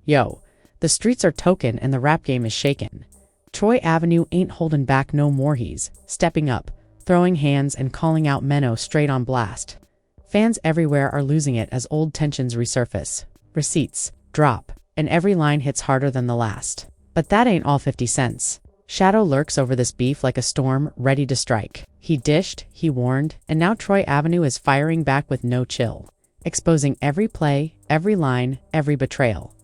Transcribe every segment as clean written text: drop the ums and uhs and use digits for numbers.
Yo, the streets are token and the rap game is shaken. Troy Avenue ain't holding back no more, he's stepping up, throwing hands and calling out Maino straight on blast. Fans everywhere are losing it as old tensions resurface. Receipts drop, and every line hits harder than the last. But that ain't all 50 cents. Shadow lurks over this beef like a storm ready to strike. He dished, he warned, and now Troy Avenue is firing back with no chill, exposing every play, every line, every betrayal.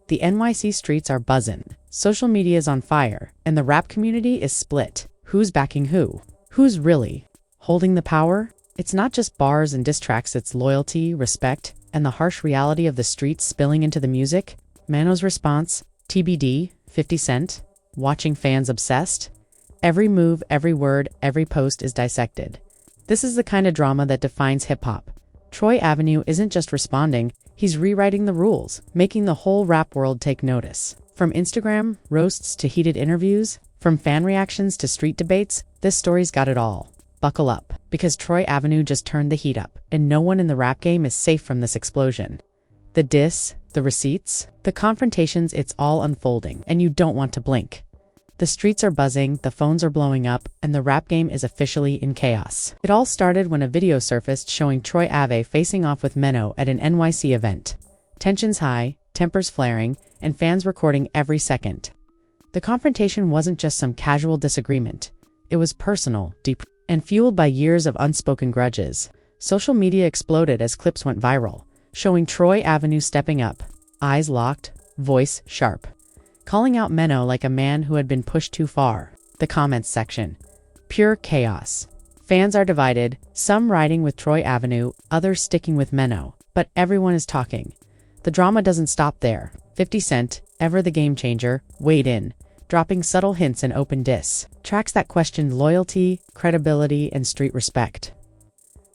The NYC streets are buzzin', social media is on fire, and the rap community is split. Who's backing who? Who's really holding the power? It's not just bars and diss tracks, it's loyalty, respect, and the harsh reality of the streets spilling into the music. Maino's response, TBD, 50 Cent, watching fans obsessed. Every move, every word, every post is dissected. This is the kind of drama that defines hip-hop. Troy Avenue isn't just responding, he's rewriting the rules, making the whole rap world take notice. From Instagram roasts to heated interviews, from fan reactions to street debates, this story's got it all. Buckle up, because Troy Avenue just turned the heat up, and no one in the rap game is safe from this explosion. The diss, the receipts, the confrontations, it's all unfolding, and you don't want to blink. The streets are buzzing, the phones are blowing up, and the rap game is officially in chaos. It all started when a video surfaced showing Troy Ave facing off with Maino at an NYC event. Tensions high, tempers flaring, and fans recording every second. The confrontation wasn't just some casual disagreement. It was personal, deep, and fueled by years of unspoken grudges. Social media exploded as clips went viral, showing Troy Avenue stepping up, eyes locked, voice sharp, calling out Maino like a man who had been pushed too far. The comments section, pure chaos. Fans are divided, some riding with Troy Avenue, others sticking with Maino, but everyone is talking. The drama doesn't stop there. 50 Cent, ever the game changer, weighed in, dropping subtle hints and open diss tracks that questioned loyalty, credibility, and street respect.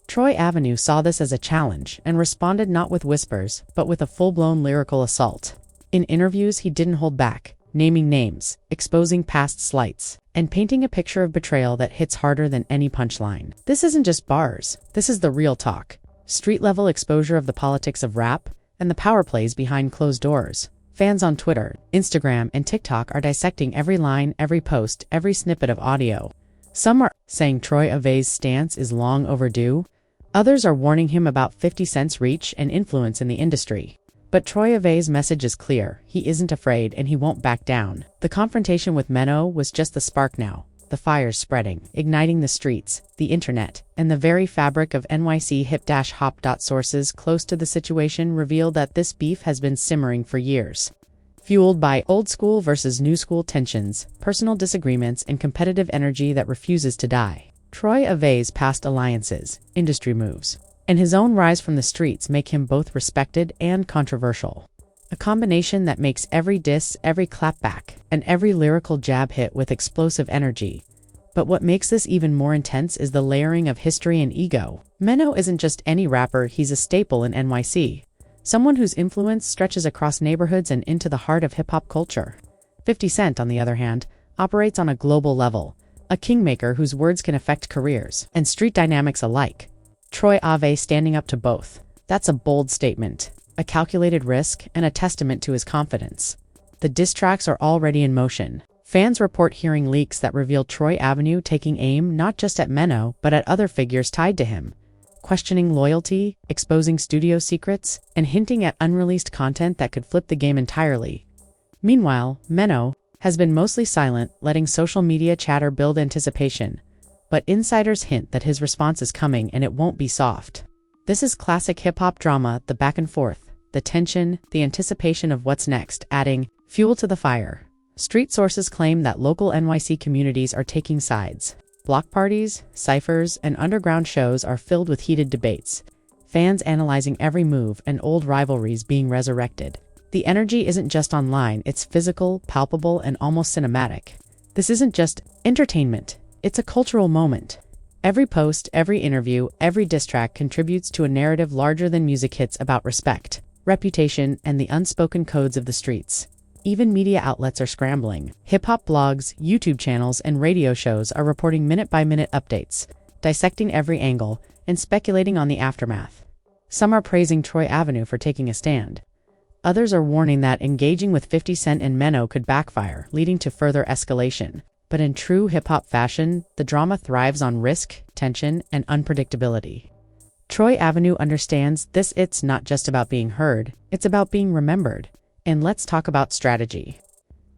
Troy Avenue saw this as a challenge and responded not with whispers, but with a full-blown lyrical assault. In interviews, he didn't hold back, naming names, exposing past slights, and painting a picture of betrayal that hits harder than any punchline. This isn't just bars, this is the real talk. Street-level exposure of the politics of rap and the power plays behind closed doors. Fans on Twitter, Instagram, and TikTok are dissecting every line, every post, every snippet of audio. Some are saying Troy Ave's stance is long overdue. Others are warning him about 50 Cent's reach and influence in the industry. But Troy Ave's message is clear. He isn't afraid and he won't back down. The confrontation with Maino was just the spark now. The fire's spreading, igniting the streets, the internet, and the very fabric of NYC hip-hop. Sources close to the situation reveal that this beef has been simmering for years. Fueled by old school versus new school tensions, personal disagreements, and competitive energy that refuses to die. Troy Ave's past alliances, industry moves, and his own rise from the streets make him both respected and controversial. A combination that makes every diss, every clapback, and every lyrical jab hit with explosive energy. But what makes this even more intense is the layering of history and ego. Maino isn't just any rapper, he's a staple in NYC. Someone whose influence stretches across neighborhoods and into the heart of hip-hop culture. 50 Cent, on the other hand, operates on a global level, a kingmaker whose words can affect careers and street dynamics alike. Troy Ave standing up to both. That's a bold statement, a calculated risk, and a testament to his confidence. The diss tracks are already in motion. Fans report hearing leaks that reveal Troy Avenue taking aim not just at Maino, but at other figures tied to him, questioning loyalty, exposing studio secrets, and hinting at unreleased content that could flip the game entirely. Meanwhile, Maino has been mostly silent, letting social media chatter build anticipation. But insiders hint that his response is coming and it won't be soft. This is classic hip-hop drama, the back and forth, the tension, the anticipation of what's next, adding fuel to the fire. Street sources claim that local NYC communities are taking sides. Block parties, ciphers, and underground shows are filled with heated debates, fans analyzing every move and old rivalries being resurrected. The energy isn't just online, it's physical, palpable, and almost cinematic. This isn't just entertainment, it's a cultural moment. Every post, every interview, every diss track contributes to a narrative larger than music hits about respect, reputation, and the unspoken codes of the streets. Even media outlets are scrambling. Hip-hop blogs, YouTube channels, and radio shows are reporting minute-by-minute updates, dissecting every angle, and speculating on the aftermath. Some are praising Troy Avenue for taking a stand. Others are warning that engaging with 50 Cent and Maino could backfire, leading to further escalation. But in true hip-hop fashion, the drama thrives on risk, tension, and unpredictability. Troy Avenue understands this. It's not just about being heard, it's about being remembered. And let's talk about strategy.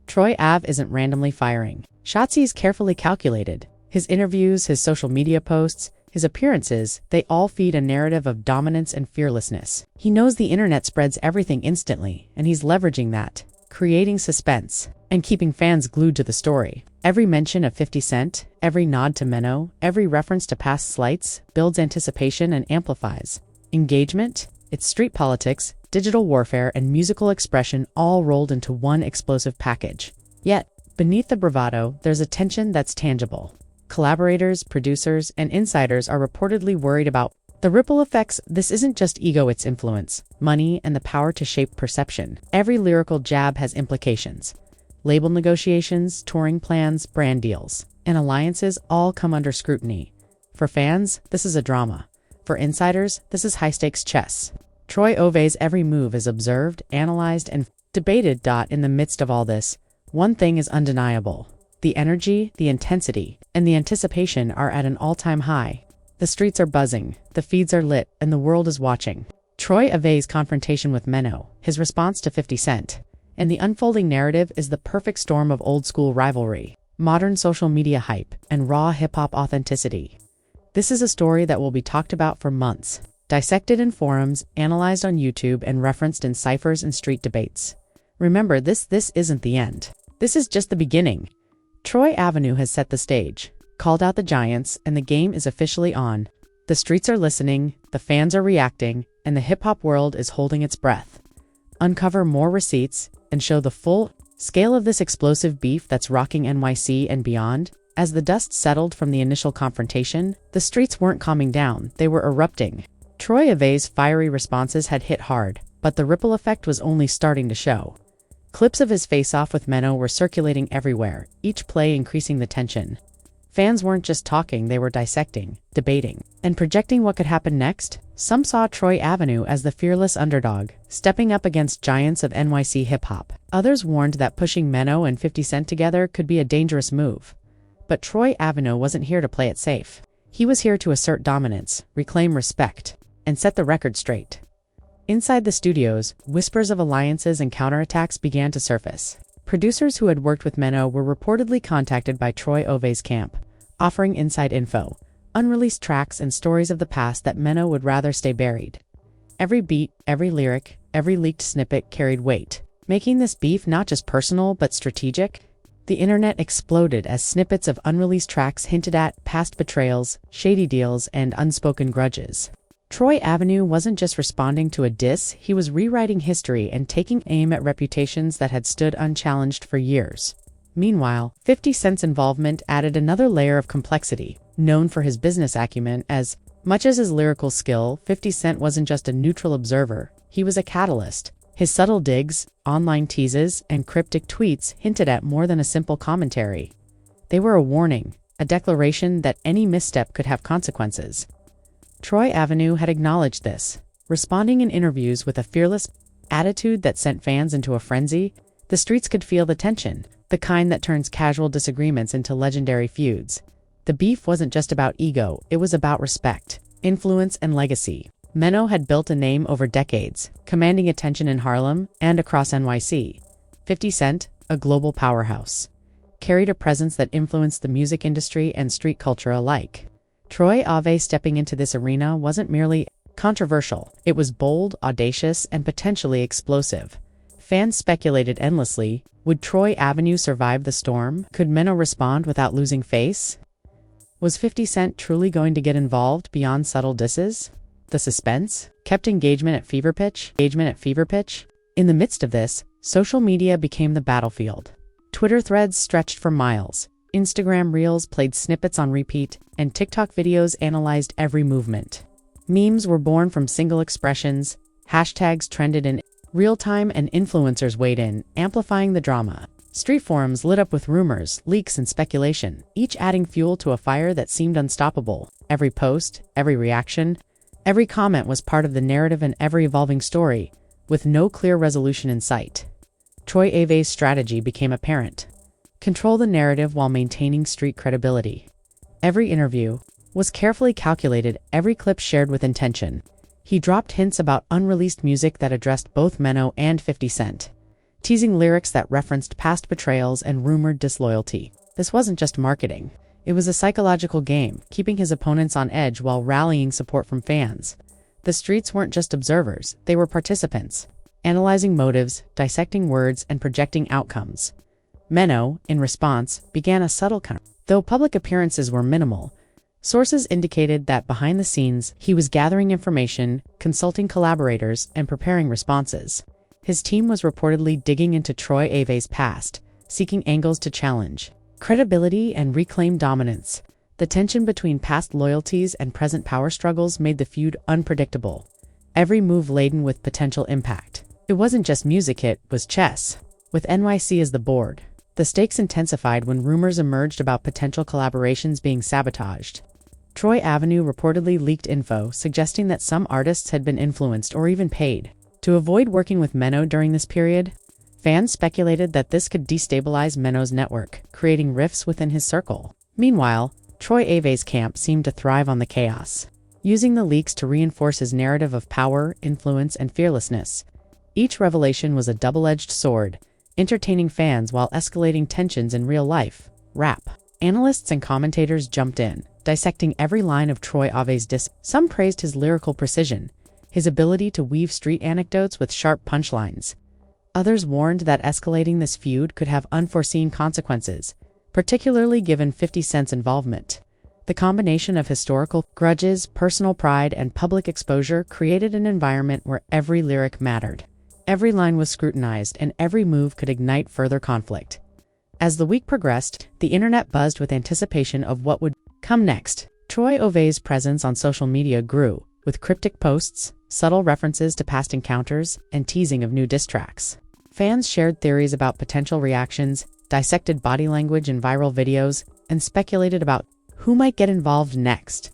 Troy Ave isn't randomly firing shots. He's carefully calculated. His interviews, his social media posts, his appearances, they all feed a narrative of dominance and fearlessness. He knows the internet spreads everything instantly, and he's leveraging that, creating suspense, and keeping fans glued to the story. Every mention of 50 Cent, every nod to Maino, every reference to past slights builds anticipation and amplifies engagement. It's street politics, digital warfare, and musical expression all rolled into one explosive package. Yet, beneath the bravado, there's a tension that's tangible. Collaborators, producers, and insiders are reportedly worried about the ripple effects. This isn't just ego, it's influence, money, and the power to shape perception. Every lyrical jab has implications. Label negotiations, touring plans, brand deals, and alliances all come under scrutiny. For fans, this is a drama. For insiders, this is high-stakes chess. Troy Ave's every move is observed, analyzed, and debated. In the midst of all this, one thing is undeniable. The energy, the intensity, and the anticipation are at an all-time high. The streets are buzzing, the feeds are lit, and the world is watching. Troy Ave's confrontation with Maino, his response to 50 Cent, and the unfolding narrative is the perfect storm of old-school rivalry, modern social media hype, and raw hip-hop authenticity. This is a story that will be talked about for months, dissected in forums, analyzed on YouTube, and referenced in ciphers and street debates. Remember, this isn't the end. This is just the beginning. Troy Avenue has set the stage, called out the giants, and the game is officially on. The streets are listening, the fans are reacting, and the hip-hop world is holding its breath. Uncover more receipts and show the full scale of this explosive beef that's rocking NYC and beyond. As the dust settled from the initial confrontation, the streets weren't calming down, they were erupting. Troy Ave's fiery responses had hit hard, but the ripple effect was only starting to show. Clips of his face-off with Maino were circulating everywhere, each play increasing the tension. Fans weren't just talking, they were dissecting, debating, and projecting what could happen next. Some saw Troy Avenue as the fearless underdog, stepping up against giants of NYC hip-hop. Others warned that pushing Maino and 50 Cent together could be a dangerous move. But Troy Avenue wasn't here to play it safe. He was here to assert dominance, reclaim respect, and set the record straight. Inside the studios, whispers of alliances and counterattacks began to surface. Producers who had worked with Maino were reportedly contacted by Troy Ave's camp, offering inside info, unreleased tracks, and stories of the past that Maino would rather stay buried. Every beat, every lyric, every leaked snippet carried weight, making this beef not just personal but strategic. The internet exploded as snippets of unreleased tracks hinted at past betrayals, shady deals, and unspoken grudges. Troy Avenue wasn't just responding to a diss, he was rewriting history and taking aim at reputations that had stood unchallenged for years. Meanwhile, 50 Cent's involvement added another layer of complexity. Known for his business acumen as much as his lyrical skill, 50 Cent wasn't just a neutral observer, he was a catalyst. His subtle digs, online teases, and cryptic tweets hinted at more than a simple commentary. They were a warning, a declaration that any misstep could have consequences. Troy Avenue had acknowledged this, responding in interviews with a fearless attitude that sent fans into a frenzy. The streets could feel the tension, the kind that turns casual disagreements into legendary feuds. The beef wasn't just about ego, it was about respect, influence, and legacy. Maino had built a name over decades, commanding attention in Harlem and across NYC. 50 Cent, a global powerhouse, carried a presence that influenced the music industry and street culture alike. Troy Ave stepping into this arena wasn't merely controversial, it was bold, audacious, and potentially explosive. Fans speculated endlessly, would Troy Avenue survive the storm? Could Maino respond without losing face? Was 50 Cent truly going to get involved beyond subtle disses? The suspense kept engagement at fever pitch. In the midst of this, social media became the battlefield. Twitter threads stretched for miles. Instagram Reels played snippets on repeat, and TikTok videos analyzed every movement. Memes were born from single expressions, hashtags trended in real time, and influencers weighed in, amplifying the drama. Street forums lit up with rumors, leaks, and speculation, each adding fuel to a fire that seemed unstoppable. Every post, every reaction, every comment was part of the narrative and ever-evolving story, with no clear resolution in sight. Troy Ave's strategy became apparent. Control the narrative while maintaining street credibility. Every interview was carefully calculated, every clip shared with intention. He dropped hints about unreleased music that addressed both Maino and 50 Cent, teasing lyrics that referenced past betrayals and rumored disloyalty. This wasn't just marketing. It was a psychological game, keeping his opponents on edge while rallying support from fans. The streets weren't just observers, they were participants, analyzing motives, dissecting words, and projecting outcomes. Maino, in response, began a subtle counter. Though public appearances were minimal, sources indicated that behind the scenes, he was gathering information, consulting collaborators, and preparing responses. His team was reportedly digging into Troy Ave's past, seeking angles to challenge credibility and reclaim dominance. The tension between past loyalties and present power struggles made the feud unpredictable, every move laden with potential impact. It wasn't just music, it was chess. With NYC as the board, the stakes intensified when rumors emerged about potential collaborations being sabotaged. Troy Avenue reportedly leaked info suggesting that some artists had been influenced or even paid to avoid working with Maino during this period. Fans speculated that this could destabilize Maino's network, creating rifts within his circle. Meanwhile, Troy Ave's camp seemed to thrive on the chaos, using the leaks to reinforce his narrative of power, influence, and fearlessness. Each revelation was a double-edged sword, entertaining fans while escalating tensions in real life. Rap. Analysts and commentators jumped in, dissecting every line of Troy Ave's diss. Some praised his lyrical precision, his ability to weave street anecdotes with sharp punchlines. Others warned that escalating this feud could have unforeseen consequences, particularly given 50 Cent's involvement. The combination of historical grudges, personal pride, and public exposure created an environment where every lyric mattered. Every line was scrutinized, and every move could ignite further conflict. As the week progressed, the internet buzzed with anticipation of what would come next. Troy Ave's presence on social media grew, with cryptic posts, subtle references to past encounters, and teasing of new diss tracks. Fans shared theories about potential reactions, dissected body language in viral videos, and speculated about who might get involved next.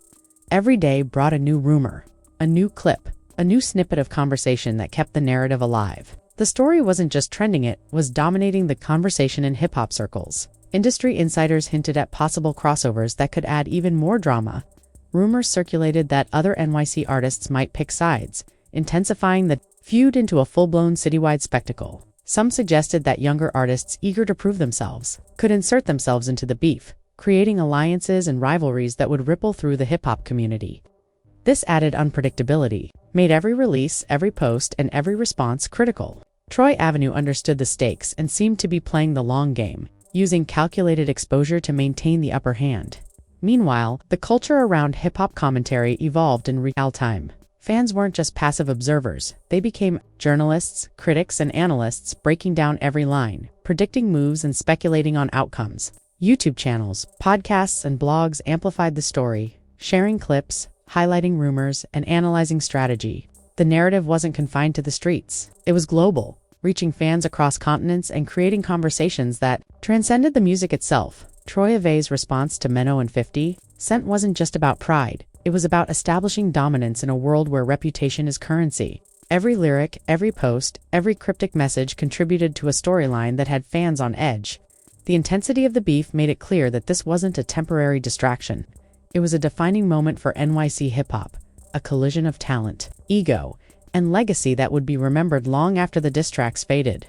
Every day brought a new rumor, a new clip, a new snippet of conversation that kept the narrative alive. The story wasn't just trending, it was dominating the conversation in hip-hop circles. Industry insiders hinted at possible crossovers that could add even more drama. Rumors circulated that other NYC artists might pick sides, intensifying the feud into a full-blown citywide spectacle. Some suggested that younger artists eager to prove themselves could insert themselves into the beef, creating alliances and rivalries that would ripple through the hip-hop community. This added unpredictability made every release, every post, and every response critical. Troy Avenue understood the stakes and seemed to be playing the long game, using calculated exposure to maintain the upper hand. Meanwhile, the culture around hip-hop commentary evolved in real time. Fans weren't just passive observers, they became journalists, critics, and analysts breaking down every line, predicting moves and speculating on outcomes. YouTube channels, podcasts, and blogs amplified the story, sharing clips, highlighting rumors, and analyzing strategy. The narrative wasn't confined to the streets. It was global, reaching fans across continents and creating conversations that transcended the music itself. Troy Ave's response to Maino and 50 Cent wasn't just about pride. It was about establishing dominance in a world where reputation is currency. Every lyric, every post, every cryptic message contributed to a storyline that had fans on edge. The intensity of the beef made it clear that this wasn't a temporary distraction. It was a defining moment for NYC hip-hop, a collision of talent, ego, and legacy that would be remembered long after the diss tracks faded.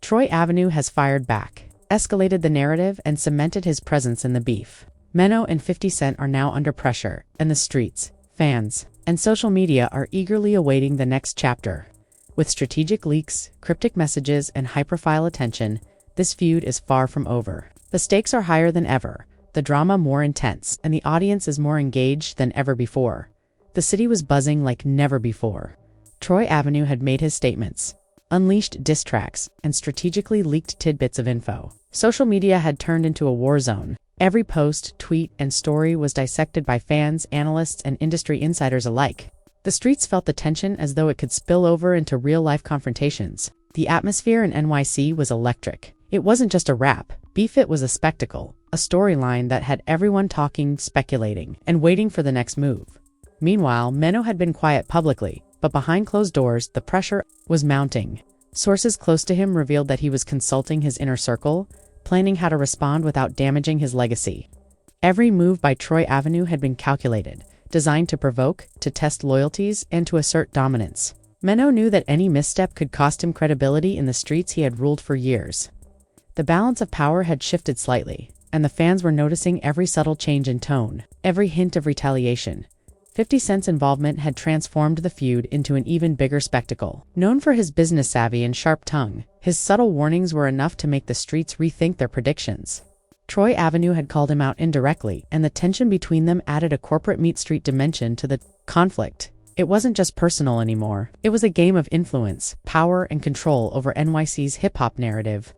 Troy Avenue has fired back, escalated the narrative, and cemented his presence in the beef. Maino and 50 Cent are now under pressure, and the streets, fans, and social media are eagerly awaiting the next chapter. With strategic leaks, cryptic messages, and high-profile attention, this feud is far from over. The stakes are higher than ever, the drama more intense, and the audience is more engaged than ever before. The city was buzzing like never before. Troy Avenue had made his statements, unleashed diss tracks, and strategically leaked tidbits of info. Social media had turned into a war zone. Every post, tweet, and story was dissected by fans, analysts, and industry insiders alike. The streets felt the tension as though it could spill over into real-life confrontations. The atmosphere in NYC was electric. It wasn't just a rap beef, it was a spectacle, a storyline that had everyone talking, speculating, and waiting for the next move. Meanwhile, Maino had been quiet publicly, but behind closed doors, the pressure was mounting. Sources close to him revealed that he was consulting his inner circle, planning how to respond without damaging his legacy. Every move by Troy Avenue had been calculated, designed to provoke, to test loyalties, and to assert dominance. Maino knew that any misstep could cost him credibility in the streets he had ruled for years. The balance of power had shifted slightly, and the fans were noticing every subtle change in tone, every hint of retaliation. 50 Cent's involvement had transformed the feud into an even bigger spectacle. Known for his business savvy and sharp tongue, his subtle warnings were enough to make the streets rethink their predictions. Troy Avenue had called him out indirectly, and the tension between them added a corporate meat street dimension to the conflict. It wasn't just personal anymore. It was a game of influence, power, and control over NYC's hip-hop narrative.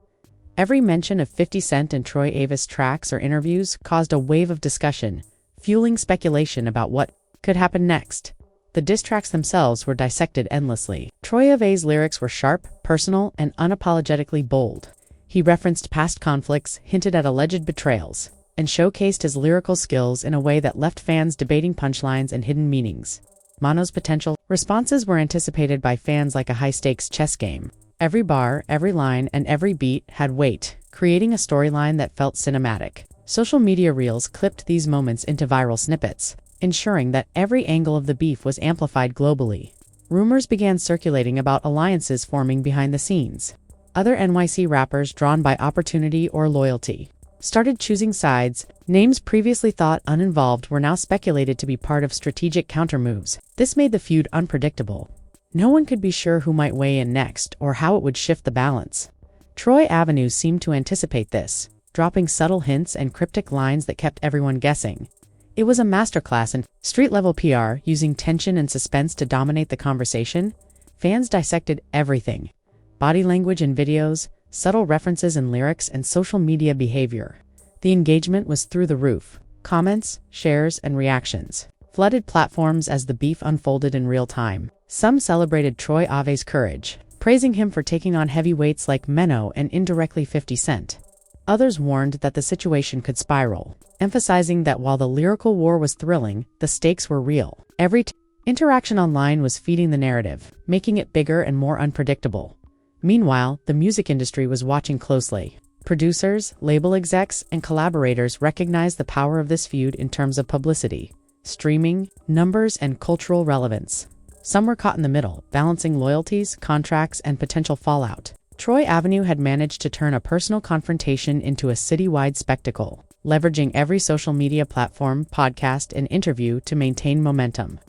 Every mention of 50 Cent and Troy Ava's tracks or interviews caused a wave of discussion, fueling speculation about what could happen next. The diss tracks themselves were dissected endlessly. Troy Ava's lyrics were sharp, personal, and unapologetically bold. He referenced past conflicts, hinted at alleged betrayals, and showcased his lyrical skills in a way that left fans debating punchlines and hidden meanings. Maino's potential responses were anticipated by fans like a high-stakes chess game. Every bar, every line, and every beat had weight, creating a storyline that felt cinematic. Social media reels clipped these moments into viral snippets, ensuring that every angle of the beef was amplified globally. Rumors began circulating about alliances forming behind the scenes. Other NYC rappers, drawn by opportunity or loyalty, started choosing sides. Names previously thought uninvolved were now speculated to be part of strategic countermoves. This made the feud unpredictable. No one could be sure who might weigh in next or how it would shift the balance. Troy Avenue seemed to anticipate this, dropping subtle hints and cryptic lines that kept everyone guessing. It was a masterclass in street-level PR, using tension and suspense to dominate the conversation. Fans dissected everything: body language in videos, subtle references in lyrics, and social media behavior. The engagement was through the roof. Comments, shares, and reactions flooded platforms as the beef unfolded in real time. Some celebrated Troy Ave's courage, praising him for taking on heavyweights like Maino and indirectly 50 Cent. Others warned that the situation could spiral, emphasizing that while the lyrical war was thrilling, the stakes were real. Every interaction online was feeding the narrative, making it bigger and more unpredictable. Meanwhile, the music industry was watching closely. Producers, label execs, and collaborators recognized the power of this feud in terms of publicity, streaming, numbers, and cultural relevance. Some were caught in the middle, balancing loyalties, contracts, and potential fallout. Troy Avenue had managed to turn a personal confrontation into a citywide spectacle, leveraging every social media platform, podcast, and interview to maintain momentum.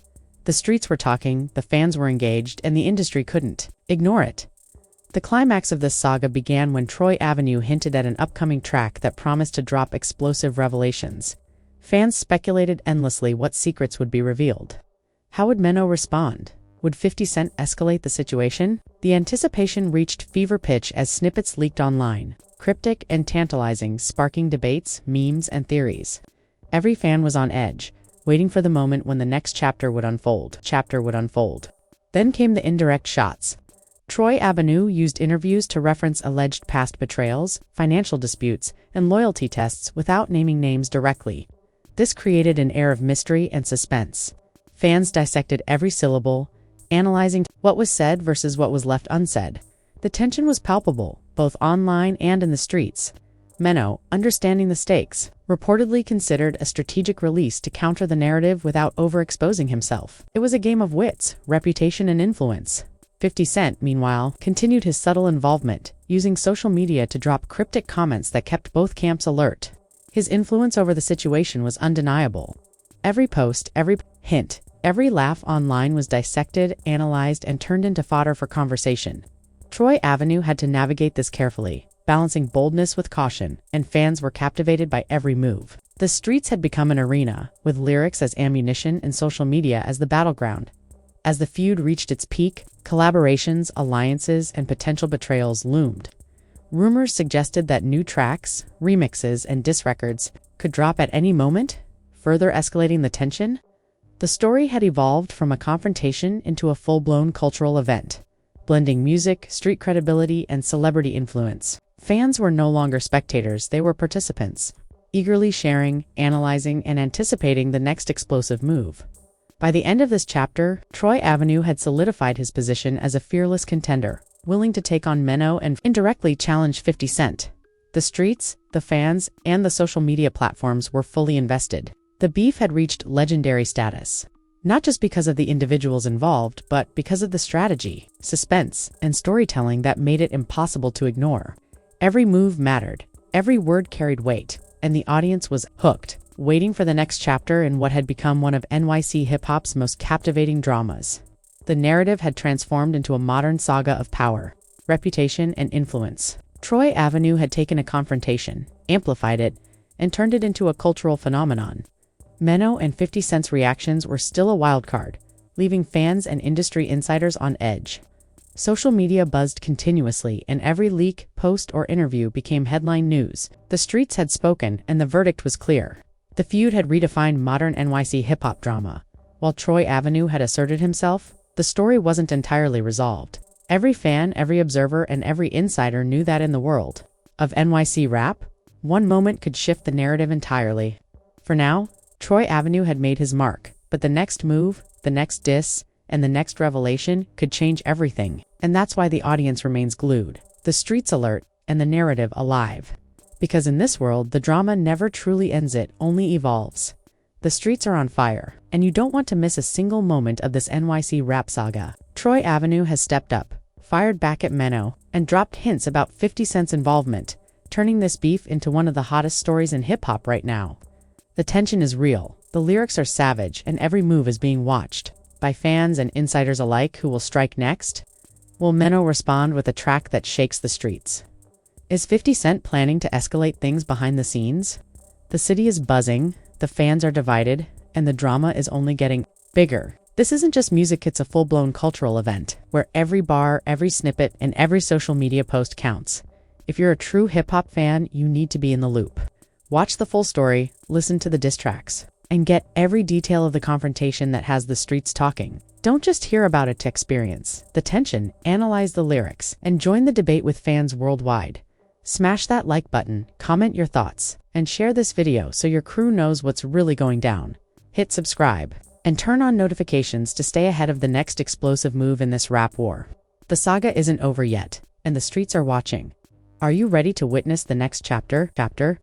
The streets were talking, the fans were engaged, and the industry couldn't ignore it. The climax of this saga began when Troy Avenue hinted at an upcoming track that promised to drop explosive revelations. Fans speculated endlessly what secrets would be revealed. How would Maino respond? Would 50 Cent escalate the situation? The anticipation reached fever pitch as snippets leaked online, cryptic and tantalizing, sparking debates, memes, and theories. Every fan was on edge, waiting for the moment when the next chapter would unfold. Then came the indirect shots. Troy Avenue used interviews to reference alleged past betrayals, financial disputes, and loyalty tests without naming names directly. This created an air of mystery and suspense. Fans dissected every syllable, analyzing what was said versus what was left unsaid. The tension was palpable, both online and in the streets. Maino, understanding the stakes, reportedly considered a strategic release to counter the narrative without overexposing himself. It was a game of wits, reputation, and influence. 50 Cent, meanwhile, continued his subtle involvement, using social media to drop cryptic comments that kept both camps alert. His influence over the situation was undeniable. Every post, every hint, every laugh online was dissected, analyzed, and turned into fodder for conversation. Troy Avenue had to navigate this carefully, balancing boldness with caution, and fans were captivated by every move. The streets had become an arena, with lyrics as ammunition and social media as the battleground. As the feud reached its peak, collaborations, alliances, and potential betrayals loomed. Rumors suggested that new tracks, remixes, and diss records could drop at any moment, further escalating the tension. The story had evolved from a confrontation into a full-blown cultural event, blending music, street credibility, and celebrity influence. Fans were no longer spectators, they were participants, eagerly sharing, analyzing, and anticipating the next explosive move. By the end of this chapter, Troy Avenue had solidified his position as a fearless contender, willing to take on Maino and indirectly challenge 50 Cent. The streets, the fans, and the social media platforms were fully invested. The beef had reached legendary status. Not just because of the individuals involved, but because of the strategy, suspense, and storytelling that made it impossible to ignore. Every move mattered, every word carried weight, and the audience was hooked, waiting for the next chapter in what had become one of NYC hip-hop's most captivating dramas. The narrative had transformed into a modern saga of power, reputation, and influence. Troy Avenue had taken a confrontation, amplified it, and turned it into a cultural phenomenon. Maino and 50 Cent's reactions were still a wild card, leaving fans and industry insiders on edge. Social media buzzed continuously, and every leak, post, or interview became headline news. The streets had spoken, and the verdict was clear. The feud had redefined modern NYC hip-hop drama. While Troy Avenue had asserted himself, the story wasn't entirely resolved. Every fan, every observer, and every insider knew that in the world of NYC rap, one moment could shift the narrative entirely. For now, Troy Avenue had made his mark, but the next move, the next diss, and the next revelation could change everything. And that's why the audience remains glued, the streets alert, and the narrative alive. Because in this world, the drama never truly ends, it only evolves. The streets are on fire, and you don't want to miss a single moment of this NYC rap saga. Troy Avenue has stepped up, fired back at Maino, and dropped hints about 50 Cent's involvement, turning this beef into one of the hottest stories in hip-hop right now. The tension is real, the lyrics are savage, and every move is being watched by fans and insiders alike. Who will strike next? Will Maino respond with a track that shakes the streets? Is 50 Cent planning to escalate things behind the scenes? The city is buzzing, the fans are divided, and the drama is only getting bigger. This isn't just music, it's a full-blown cultural event, where every bar, every snippet, and every social media post counts. If you're a true hip-hop fan, you need to be in the loop. Watch the full story, listen to the diss tracks, and get every detail of the confrontation that has the streets talking. Don't just hear about it to experience the tension, analyze the lyrics, and join the debate with fans worldwide. Smash that like button, comment your thoughts, and share this video so your crew knows what's really going down. Hit subscribe, and turn on notifications to stay ahead of the next explosive move in this rap war. The saga isn't over yet, and the streets are watching. Are you ready to witness the next chapter?